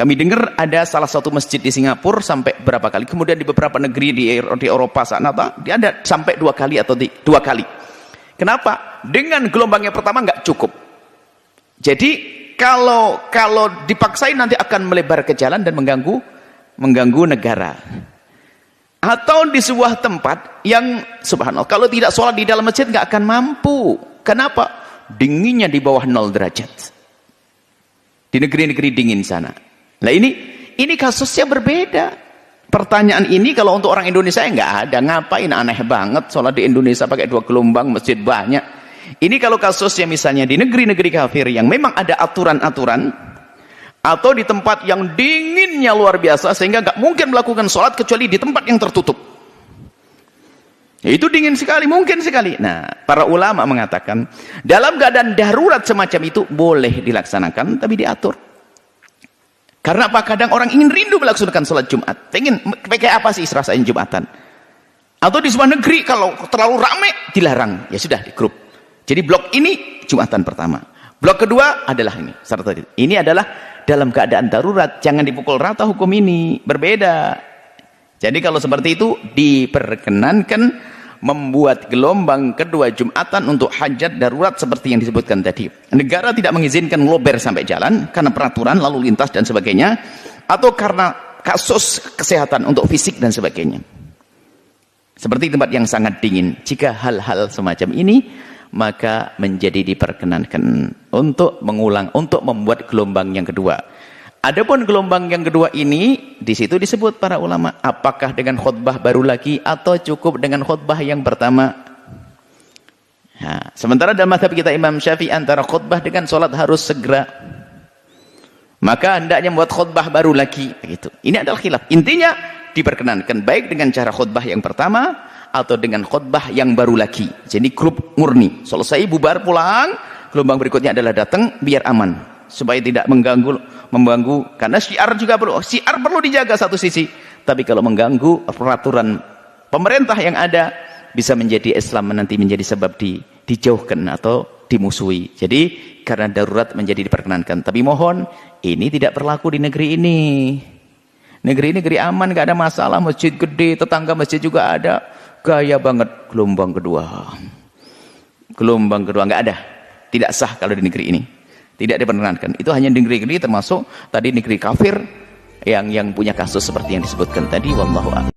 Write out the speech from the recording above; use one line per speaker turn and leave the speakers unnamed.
Kami dengar ada salah satu masjid di Singapura sampai berapa kali, kemudian di beberapa negeri di Eropa sana dia ada sampai 2 kali atau 2 kali. Kenapa? Dengan gelombang yang pertama nggak cukup. Jadi kalau dipaksain nanti akan melebar ke jalan dan mengganggu negara. Atau di sebuah tempat yang subhanallah, kalau tidak sholat di dalam masjid nggak akan mampu. Kenapa? Dinginnya di bawah 0 derajat. Di negeri-negeri dingin sana. Nah ini kasusnya berbeda. Pertanyaan ini kalau untuk orang Indonesia nggak ada. Ngapain aneh banget sholat di Indonesia pakai 2 gelombang, masjid banyak. Ini kalau kasusnya misalnya di negeri-negeri kafir yang memang ada aturan-aturan, atau di tempat yang dinginnya luar biasa sehingga nggak mungkin melakukan sholat kecuali di tempat yang tertutup. Itu dingin sekali, mungkin sekali. Nah, para ulama mengatakan dalam keadaan darurat semacam itu boleh dilaksanakan, tapi diatur. Karena apa? Kadang orang ingin rindu melaksanakan sholat Jumat. Pengen pakai apa sih rasain Jumatan? Atau di sebuah negeri kalau terlalu ramai dilarang. Ya sudah di grup. Jadi blok ini Jumatan pertama. Blok kedua adalah ini. Ini adalah dalam keadaan darurat. Jangan dipukul rata hukum ini. Berbeda. Jadi kalau seperti itu diperkenankan membuat gelombang kedua Jumatan untuk hajat darurat seperti yang disebutkan tadi. Negara tidak mengizinkan ngelober sampai jalan karena peraturan lalu lintas dan sebagainya, atau karena kasus kesehatan untuk fisik dan sebagainya. Seperti tempat yang sangat dingin. Jika hal-hal semacam ini, maka menjadi diperkenankan untuk membuat gelombang yang kedua. Adapun gelombang yang kedua ini, di situ disebut para ulama, apakah dengan khutbah baru lagi atau cukup dengan khutbah yang pertama? Nah, sementara dalam mazhab kita Imam Syafi'i antara khutbah dengan sholat harus segera. Maka hendaknya membuat khutbah baru lagi. Begitu. Ini adalah khilaf. Intinya diperkenankan baik dengan cara khutbah yang pertama atau dengan khutbah yang baru lagi. Jadi grup murni. Selesai bubar pulang, gelombang berikutnya adalah datang biar aman. Supaya tidak mengganggu, karena syiar juga perlu dijaga satu sisi, tapi kalau mengganggu peraturan pemerintah yang ada bisa menjadi Islam nanti menjadi sebab dijauhkan atau dimusuhi. Jadi karena darurat menjadi diperkenankan, tapi mohon ini tidak berlaku di negeri ini. Negeri-negeri aman, gak ada masalah, masjid gede, tetangga masjid juga ada, gaya banget gelombang kedua nggak ada, tidak sah kalau di negeri ini. Tidak diperkenankan. Itu hanya negeri-negeri termasuk tadi negeri kafir yang punya kasus seperti yang disebutkan tadi. Wallahu a'lam.